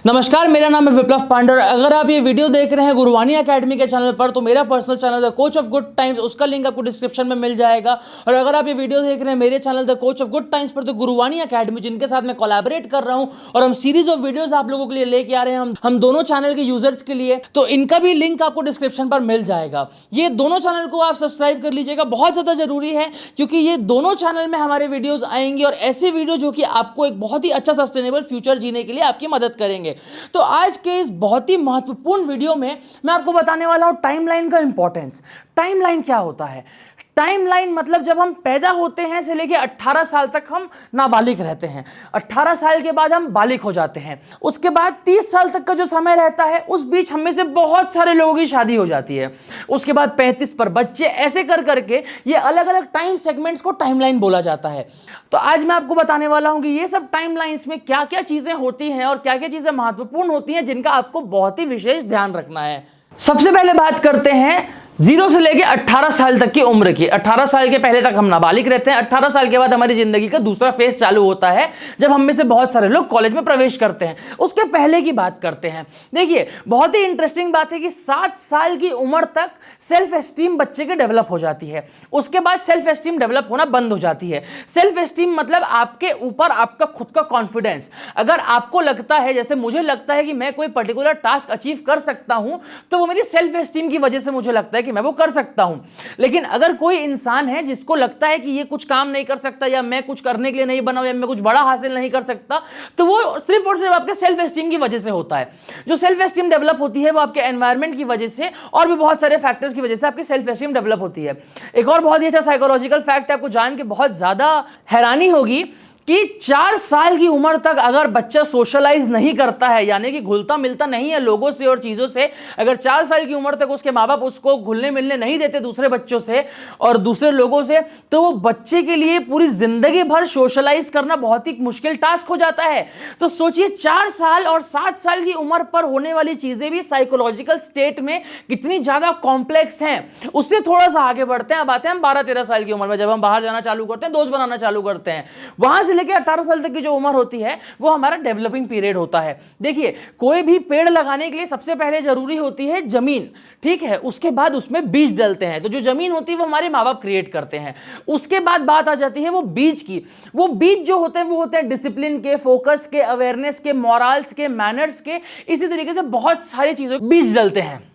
नमस्कार, मेरा नाम है विप्लव पांडे और अगर आप ये वीडियो देख रहे हैं गुरुवाणी एकेडमी के चैनल पर तो मेरा personal channel the coach of good times, उसका लिंक आपको डिस्क्रिप्शन में मिल जाएगा। और अगर आप ये वीडियो देख रहे हैं मेरे channel the coach of good times पर तो गुरुवाणी एकेडमी, जिनके साथ मैं कोलैबोरेट कर रहा हूं और हम सीरीज ऑफ वीडियोस आप लोगों के लिए लेके आ रहे हैं हम दोनों चैनल के यूजर्स के लिए, तो इनका भी लिंक आपको डिस्क्रिप्शन पर मिल जाएगा। ये दोनों चैनल को आप सब्सक्राइब कर लीजिएगा, बहुत ज़्यादा जरूरी है क्योंकि ये दोनों चैनल में हमारे वीडियोज़ आएंगे और ऐसे वीडियो जो कि आपको एक बहुत ही अच्छा सस्टेनेबल फ्यूचर जीने के लिए आपकी मदद करेंगे। तो आज के इस बहुत ही महत्वपूर्ण वीडियो में मैं आपको बताने वाला हूं टाइमलाइन का इंपॉर्टेंस। टाइमलाइन क्या होता है? टाइमलाइन मतलब जब हम पैदा होते हैं से लेके 18 साल तक हम नाबालिग रहते हैं, 18 साल के बाद हम बालिग हो जाते हैं, उसके बाद 30 साल तक का जो समय रहता है उस बीच हम में से बहुत सारे लोगों की शादी हो जाती है, उसके बाद 35 पर बच्चे, ऐसे कर करके ये अलग अलग टाइम सेगमेंट्स को टाइमलाइन बोला जाता है। तो आज मैं आपको बताने वाला हूं कि ये सब टाइमलाइंस में क्या क्या चीजें होती हैं और क्या क्या चीजें महत्वपूर्ण होती हैं जिनका आपको बहुत ही विशेष ध्यान रखना है। सबसे पहले बात करते हैं 0 से लेके 18 साल तक की उम्र की। 18 साल के पहले तक हम नाबालिग रहते हैं, 18 साल के बाद हमारी जिंदगी का दूसरा फेज चालू होता है जब हम में से बहुत सारे लोग कॉलेज में प्रवेश करते हैं। उसके पहले की बात करते हैं। देखिए, बहुत ही इंटरेस्टिंग बात है कि 7 साल की उम्र तक सेल्फ एस्टीम बच्चे के डेवलप हो जाती है, उसके बाद सेल्फ एस्टीम डेवलप होना बंद हो जाती है। सेल्फ एस्टीम मतलब आपके ऊपर आपका खुद का कॉन्फिडेंस। अगर आपको लगता है, जैसे मुझे लगता है कि मैं कोई पर्टिकुलर टास्क अचीव कर सकता हूं, तो वो मेरी सेल्फ एस्टीम की वजह से मुझे लगता है कि मैं वो कर सकता हूं। लेकिन अगर कोई इंसान है जिसको लगता है कि ये कुछ काम नहीं कर सकता, या मैं कुछ करने के लिए नहीं बना हूं, या मैं कुछ बड़ा हासिल नहीं कर सकता, तो वो सिर्फ और सिर्फ आपके सेल्फ एस्टीम की वजह से होता है। जो सेल्फ एस्टीम डेवलप होती है वो आपके एनवायरनमेंट की वजह से और भी बहुत सारे फैक्टर्स की वजह से आपकी सेल्फ एस्टीम डेवलप होती है। एक और बहुत ही अच्छा साइकोलॉजिकल फैक्ट आपको जान के बहुत ज्यादा हैरानी होगी कि 4 साल की उम्र तक अगर बच्चा सोशलाइज नहीं करता है, यानी कि घुलता मिलता नहीं है लोगों से और चीज़ों से, अगर 4 साल की उम्र तक उसके माँ बाप उसको घुलने मिलने नहीं देते दूसरे बच्चों से और दूसरे लोगों से, तो वो बच्चे के लिए पूरी जिंदगी भर सोशलाइज करना बहुत ही मुश्किल टास्क हो जाता है। तो सोचिए 4 साल और 7 साल की उम्र पर होने वाली चीज़ें भी साइकोलॉजिकल स्टेट में कितनी ज़्यादा कॉम्प्लेक्स हैं। उससे थोड़ा सा आगे बढ़ते हैं, अब आते हैं हम 12-13 साल की उम्र में, जब हम बाहर जाना चालू करते हैं, दोस्त बनाना चालू करते हैं। वहां से लेके 18 साल तक की जो उम्र होती है वो हमारा डेवलपिंग पीरियड होता है। देखिए, कोई भी पेड़ लगाने के लिए सबसे पहले जरूरी होती है जमीन, ठीक है, उसके बाद उसमें बीज डलते हैं। तो जो जमीन होती है वो हमारे माँ बाप क्रिएट करते हैं। उसके बाद बात आ जाती है वो बीज की। वो बीज जो होते हैं वो होते हैं डिसिप्लिन के, फोकस के, अवेयरनेस के, मॉरल्स के, मैनर्स के, इसी तरीके से बहुत सारी चीजों बीज डलते हैं।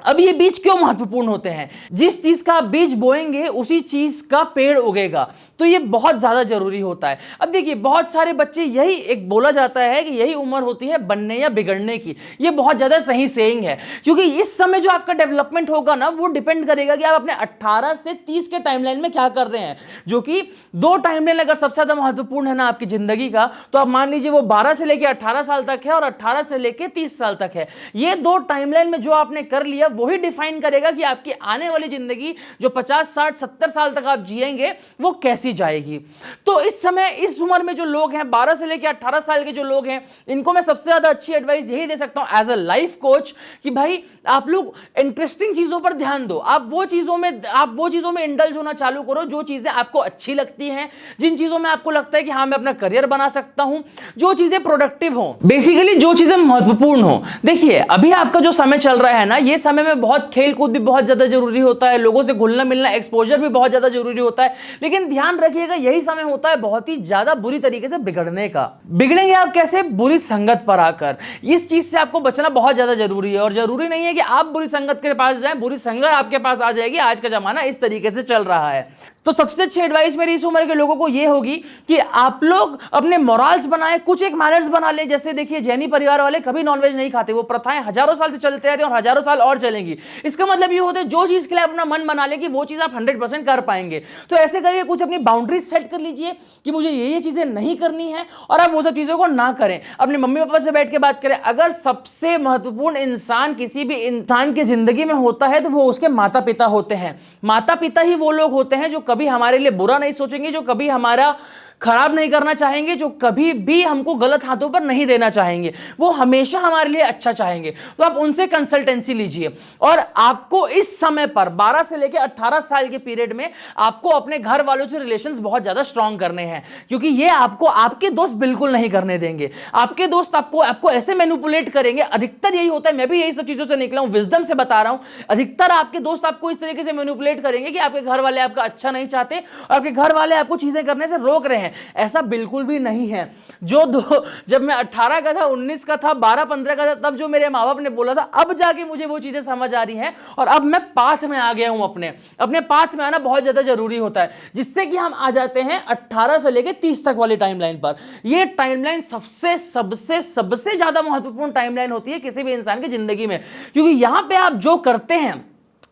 अब ये बीज क्यों महत्वपूर्ण होते हैं? जिस चीज का आप बीज बोएंगे उसी चीज का पेड़ उगेगा, तो ये बहुत ज्यादा जरूरी होता है। अब देखिए, बहुत सारे बच्चे, यही एक बोला जाता है कि यही उम्र होती है बनने या बिगड़ने की। ये बहुत ज्यादा सही सेइंग है, क्योंकि इस समय जो आपका डेवलपमेंट होगा ना, वो डिपेंड करेगा कि आप अपने 18 से 30 के टाइमलाइन में क्या कर रहे हैं। जो कि 2 टाइमलाइन अगर सबसे ज्यादा महत्वपूर्ण है ना आपकी जिंदगी का, तो आप मान लीजिए वो 12 से लेकर 18 साल तक है और 18 से लेकर 30 साल तक है। ये 2 टाइमलाइन में जो आपने कर लिया वही डिफाइन करेगा कि आपकी आने वाली जिंदगी जो 50, 60, 70 साल तक आप जिएंगे वो कैसी जाएगी। तो इस समय, इस उम्र में जो लोग हैं, 12 से लेकर 18 साल के जो लोग हैं, इनको मैं सबसे ज्यादा अच्छी एडवाइस यही दे सकता हूं एज अ लाइफ कोच कि भाई आप लोग इंटरेस्टिंग चीजों पर ध्यान दो। आप वो चीजों में इंडल्ज होना चालू करो जो चीजें आपको अच्छी लगती हैं, जिन चीजों में आपको लगता है कि हाँ मैं अपना करियर बना सकता हूं, जो चीजें प्रोडक्टिव हो, बेसिकली जो चीजें महत्वपूर्ण हो। देखिए, अभी आपका जो समय चल रहा है ना, ये समय में बहुत खेल कूद भी बहुत ज्यादा जरूरी होता है, लोगों से घुलना मिलना, एक्सपोजर भी बहुत ज्यादा जरूरी होता है। लेकिन ध्यान रखिएगा, यही समय होता है बहुत ही ज्यादा बुरी तरीके से बिगड़ने का। बिगड़ेंगे आप कैसे? बुरी संगत पर आकर। इस चीज से आपको बचना बहुत ज्यादा जरूरी है, और जरूरी नहीं है कि आप बुरी संगत के पास जाएं, बुरी संगत आपके पास आ जाएगी। आज का जमाना इस तरीके से चल रहा है। तो सबसे अच्छी एडवाइस मेरी इस उम्र के लोगों को यह होगी कि आप लोग अपने मोरल्स बनाएं, कुछ एक मैनर्स बना लें। जैसे देखिए, जैनी परिवार वाले कभी नॉनवेज नहीं खाते, वो प्रथाएं हजारों साल से चलते आ रही हैं और हजारों साल और चलेंगी। इसका मतलब ये होता है जो चीज के लिए अपना मन बना ले कि वो चीज आप 100% कर पाएंगे। तो ऐसे करके कुछ अपनी बाउंड्रीज सेट कर लीजिए कि मुझे ये चीजें नहीं करनी है, और आप वो सब चीजों को ना करें। अपने मम्मी पापा से बैठ के बात करें। अगर सबसे महत्वपूर्ण इंसान किसी भी इंसान की जिंदगी में होता है तो वो उसके माता पिता होते हैं। माता पिता ही वो लोग होते हैं जो कभी हमारे लिए बुरा नहीं सोचेंगे, जो कभी हमारा खराब नहीं करना चाहेंगे, जो कभी भी हमको गलत हाथों पर नहीं देना चाहेंगे, वो हमेशा हमारे लिए अच्छा चाहेंगे। तो आप उनसे कंसल्टेंसी लीजिए। और आपको इस समय पर 12 से लेकर 18 साल के पीरियड में आपको अपने घर वालों से रिलेशंस बहुत ज्यादा स्ट्रांग करने हैं, क्योंकि ये आपको आपके दोस्त बिल्कुल नहीं करने देंगे। आपके दोस्त आपको ऐसे मैनिपुलेट करेंगे, अधिकतर यही होता है, मैं भी यही सब चीजों से निकला हूं, विजडम से बता रहा हूं। अधिकतर आपके दोस्त आपको इस तरीके से मैनिपुलेट करेंगे कि आपके घर वाले आपका अच्छा नहीं चाहते और आपके घर वाले आपको चीजें करने से रोक रहे हैं। ऐसा बिल्कुल भी नहीं है। जब मैं 18 का था, 19 का था, 12-15 का था, तब जो मेरे माँ बाप ने बोला था, अब जाके मुझे वो चीजें समझ आ रही हैं और अब मैं पाथ में आ गया हूं। अपने पाथ में आना बहुत ज्यादा जरूरी होता है, जिससे कि हम आ जाते हैं 18 से लेकर 30 तक वाली टाइमलाइन पर। यह टाइमलाइन सबसे सबसे सबसे ज्यादा महत्वपूर्ण टाइमलाइन होती है किसी भी इंसान की जिंदगी में, क्योंकि यहां पे आप जो करते हैं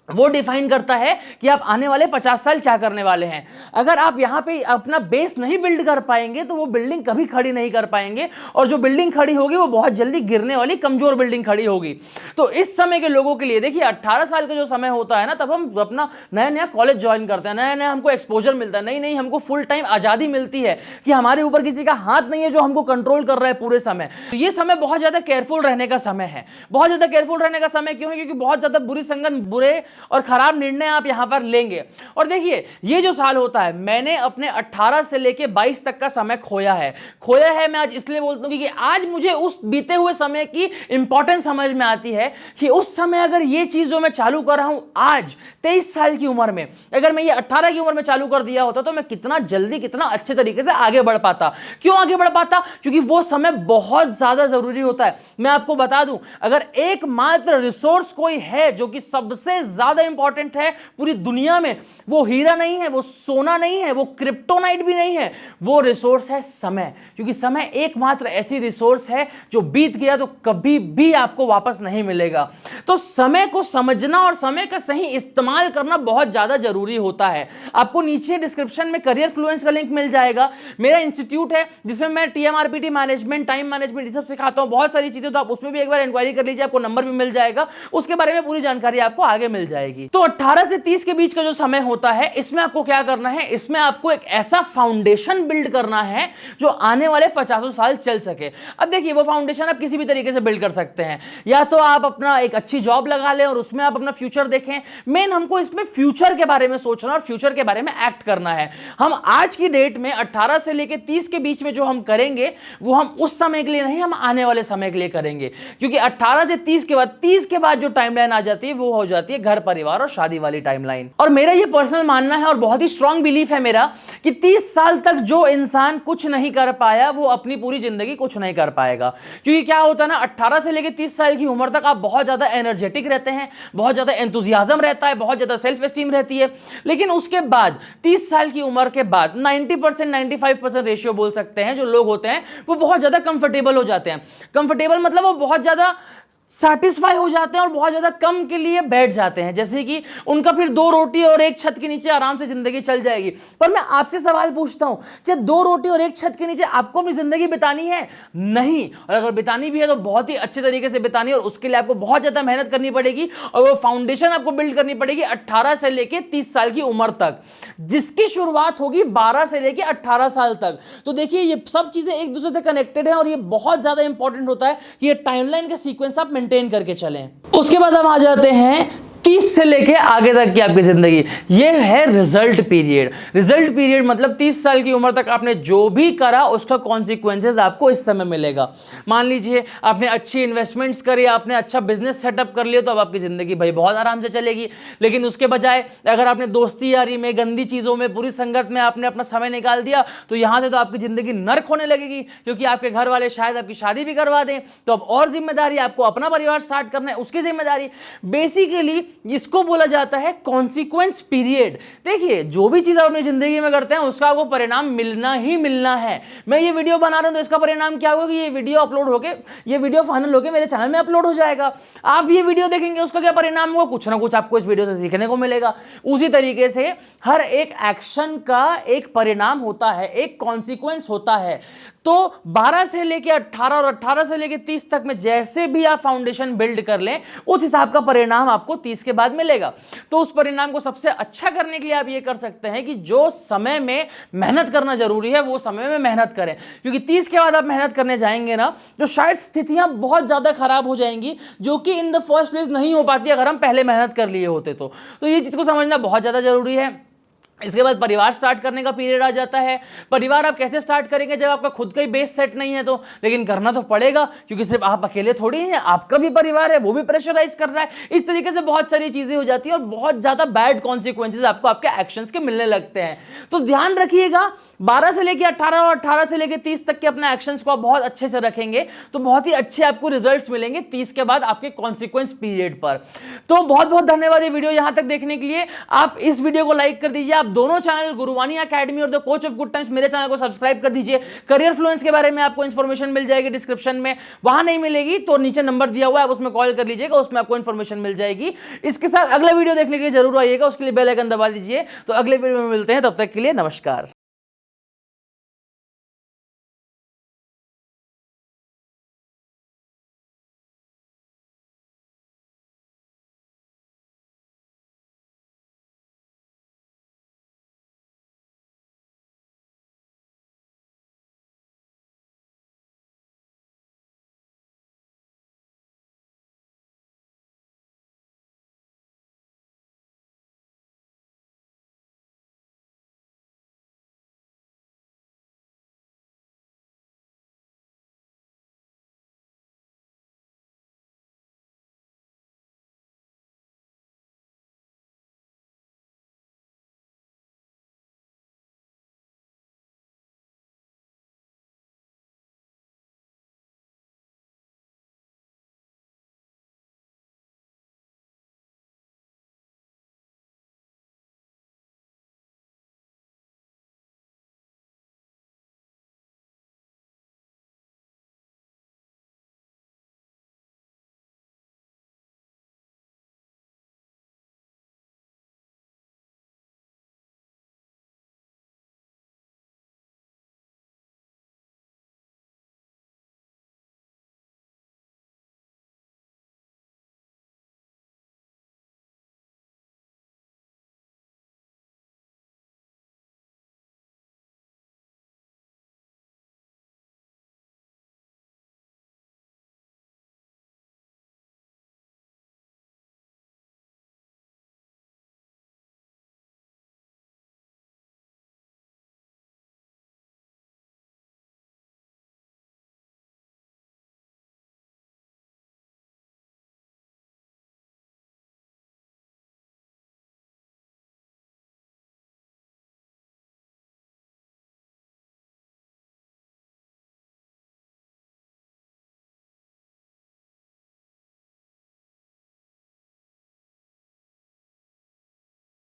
वो डिफाइन करता है कि आप आने वाले 50 साल क्या करने वाले हैं। अगर आप यहां पे अपना बेस नहीं बिल्ड कर पाएंगे तो वो बिल्डिंग कभी खड़ी नहीं कर पाएंगे, और जो बिल्डिंग खड़ी होगी वो बहुत जल्दी गिरने वाली कमजोर बिल्डिंग खड़ी होगी। तो इस समय के लोगों के लिए देखिए, 18 साल का जो समय होता है ना, तब हम अपना नया नया कॉलेज ज्वाइन करते हैं, नया नया हमको एक्सपोजर मिलता है, नई नई हमको फुल टाइम आजादी मिलती है कि हमारे ऊपर किसी का हाथ नहीं है जो हमको कंट्रोल कर रहा है पूरे समय। तो ये समय बहुत ज्यादा केयरफुल रहने का समय है। बहुत ज्यादा केयरफुल रहने का समय क्यों है? क्योंकि बहुत ज्यादा बुरी संगत, बुरे और खराब निर्णय आप यहां पर लेंगे। और देखिए, ये जो साल होता है, मैंने अपने 18 से लेके 22 तक का समय खोया है। मैं आज इसलिए बोलता हूं क्योंकि आज मुझे उस बीते हुए समय की इंपॉर्टेंस समझ में आती है कि उस समय अगर ये चीज जो मैं चालू कर रहा हूं आज 23 साल की उम्र में, अगर मैं ये 18 की उम्र में चालू कर दिया होता तो मैं कितना जल्दी, कितना अच्छे तरीके से आगे बढ़ पाता। क्यों आगे बढ़ पाता? क्योंकि वो समय बहुत ज्यादा जरूरी होता है। मैं आपको बता दूं, अगर एकमात्र रिसोर्स कोई है जो कि सबसे ज्यादा इंपॉर्टेंट है पूरी दुनिया में, वो हीरा नहीं है, वो सोना नहीं है, वो क्रिप्टोनाइट भी नहीं है, वो रिसोर्स है समय। क्योंकि समय एकमात्र ऐसी रिसोर्स है जो बीत गया तो कभी भी आपको वापस नहीं मिलेगा। तो समय को समझना और समय का सही इस्तेमाल करना बहुत ज्यादा जरूरी होता है। आपको नीचे डिस्क्रिप्शन में करियर फ्लुएंस का लिंक मिल जाएगा। मेरा इंस्टीट्यूट है जिसमें मैं TMRPT मैनेजमेंट, टाइम मैनेजमेंट, ये सब सिखाता हूं, बहुत सारी चीजें। तो आप उसमें भी एक बार इंक्वायरी कर लीजिए, आपको नंबर भी मिल जाएगा, उसके बारे में पूरी जानकारी आपको आगे मिल जाएगी। तो 18 से 30 के बीच का जो समय होता है, इसमें आपको क्या करना है? इसमें आपको एक ऐसा फाउंडेशन बिल्ड करना है जो आने वाले 50 साल चल सके। अब देखिए, वो फाउंडेशन आप किसी भी तरीके से बिल्ड कर सकते हैं। या तो आप अपना एक अच्छी जॉब लगा लें और उसमें आप अपना फ्यूचर देखें। मेन हमको इसमें फ्यूचर के बारे में सोचना और फ्यूचर के बारे में एक्ट करना है। हम आज की डेट में 18 से लेकर 30 के बीच में जो हम करेंगे वो हम उस समय के लिए नहीं, हम आने वाले समय के लिए करेंगे। क्योंकि 18 से 30 के बाद, 30 के बाद जो टाइमलाइन आ जाती है वो हो जाती है घर परिवार और शादी वाली टाइमलाइन। और मेरा ये पर्सनल मानना है और बहुत ही स्ट्रांग बिलीफ है मेरा कि 30 साल तक जो इंसान कुछ नहीं कर पाया वो अपनी पूरी जिंदगी कुछ नहीं कर पाएगा। क्योंकि क्या होता है ना, 18 से लेकर 30 साल की उम्र तक आप बहुत ज्यादा एनर्जेटिक रहते हैं, बहुत ज्यादा एंथुजियाज्म रहता है, बहुत ज्यादा सेल्फ एस्टीम रहती है। लेकिन उसके बाद 30 साल की उम्र के बाद 90%, 95% रेशियो बोल सकते हैं, जो लोग होते हैं वो बहुत ज्यादा कंफर्टेबल हो जाते हैं। कंफर्टेबल मतलब वो बहुत ज्यादा सैटिस्फाई हो जाते हैं और बहुत ज्यादा कम के लिए बैठ जाते हैं, जैसे कि उनका फिर 2 रोटी और एक छत के नीचे आराम से जिंदगी चल जाएगी। पर मैं आपसे सवाल पूछता हूं, क्या 2 रोटी और एक छत के नीचे आपको अपनी जिंदगी बितानी है? नहीं। और अगर बितानी भी है तो बहुत ही अच्छे तरीके से बितानी है, और उसके लिए आपको बहुत ज्यादा मेहनत करनी पड़ेगी और वो फाउंडेशन आपको बिल्ड करनी पड़ेगी 18 से लेकर 30 साल की उम्र तक, जिसकी शुरुआत होगी 12 से लेकर 18 साल तक। तो देखिए, ये सब चीजें एक दूसरे से कनेक्टेड है और ये बहुत ज्यादा इंपॉर्टेंट होता है कि ये टाइमलाइन का सीक्वेंस आप मेंटेन करके चलें। उसके बाद हम आ जाते हैं 30 से लेके आगे तक की आपकी जिंदगी। ये है रिजल्ट पीरियड। रिजल्ट पीरियड मतलब 30 साल की उम्र तक आपने जो भी करा उसका कॉन्सिक्वेंसेस आपको इस समय मिलेगा। मान लीजिए आपने अच्छी इन्वेस्टमेंट्स करी, आपने अच्छा बिजनेस सेटअप कर लिया, तो अब आपकी जिंदगी भाई बहुत आराम से चलेगी। लेकिन उसके बजाय अगर आपने दोस्ती यारी में, गंदी चीजों में, बुरी संगत में आपने अपना समय निकाल दिया, तो यहां से तो आपकी जिंदगी नर्क होने लगेगी, क्योंकि आपके घर वाले शायद आपकी शादी भी करवा दें। तो अब और जिम्मेदारी, आपको अपना परिवार स्टार्ट करना है, उसकी जिम्मेदारी। बेसिकली इसको बोला जाता है कॉन्सिक्वेंस पीरियड। देखिए, जो भी चीज आप अपनी जिंदगी में करते हैं उसका आपको परिणाम मिलना ही मिलना है। मैं ये वीडियो बना रहा हूं तो इसका परिणाम क्या होगा कि ये वीडियो अपलोड होके, ये वीडियो फाइनल होके मेरे चैनल में अपलोड हो जाएगा। आप ये वीडियो देखेंगे, उसका क्या परिणाम होगा? कुछ ना कुछ आपको इस वीडियो से सीखने को मिलेगा। उसी तरीके से हर एक एक्शन का एक परिणाम होता है, एक कॉन्सिक्वेंस होता है। तो 12 से लेके 18 और 18 से लेके 30 तक में जैसे भी आप फाउंडेशन बिल्ड कर लें उस हिसाब का परिणाम आपको 30 के बाद मिलेगा। तो उस परिणाम को सबसे अच्छा करने के लिए आप ये कर सकते हैं कि जो समय में मेहनत करना जरूरी है वो समय में मेहनत करें, क्योंकि 30 के बाद आप मेहनत करने जाएंगे ना तो शायद स्थितियां बहुत ज्यादा खराब हो जाएंगी, जो कि इन द फर्स्ट प्लेस नहीं हो पाती अगर हम पहले मेहनत कर लिए होते। तो ये चीज को समझना बहुत ज्यादा जरूरी है। इसके बाद परिवार स्टार्ट करने का पीरियड आ जाता है। परिवार आप कैसे स्टार्ट करेंगे जब आपका खुद का ही बेस सेट नहीं है तो, लेकिन करना तो पड़ेगा क्योंकि सिर्फ आप अकेले थोड़ी हैं, आपका भी परिवार है, वो भी प्रेशराइज कर रहा है। इस तरीके से बहुत सारी चीजें हो जाती है और बहुत ज्यादा बैड कॉन्सिक्वेंसेज आपको आपके एक्शंस के मिलने लगते हैं। तो ध्यान रखिएगा 12 से लेकर 18 और 18 से लेकर 30 तक के अपने एक्शंस को आप बहुत अच्छे से रखेंगे तो बहुत ही अच्छे आपको रिजल्ट्स मिलेंगे 30 के बाद आपके कॉन्सिक्वेंस पीरियड पर। तो बहुत बहुत धन्यवाद ये वीडियो यहां तक देखने के लिए। आप इस वीडियो को लाइक कर दीजिए, आप दोनों चैनल गुरुवानी एकेडमी और the coach of good times मेरे चैनल को सब्सक्राइब कर दीजिए। करियर फ्लुएंस के बारे में आपको इंफॉर्मेशन मिल जाएगी डिस्क्रिप्शन में, वहां नहीं मिलेगी तो नीचे नंबर दिया हुआ है, आप उसमें कॉल कर लीजिएगा, उसमें आपको इंफॉर्मेशन मिल जाएगी। इसके साथ अगला वीडियो देखने के लिए जरूर आइएगा, उसके लिए बेल आइकन दबा दीजिए। तो अगले वीडियो में मिलते हैं, तब तक के लिए नमस्कार।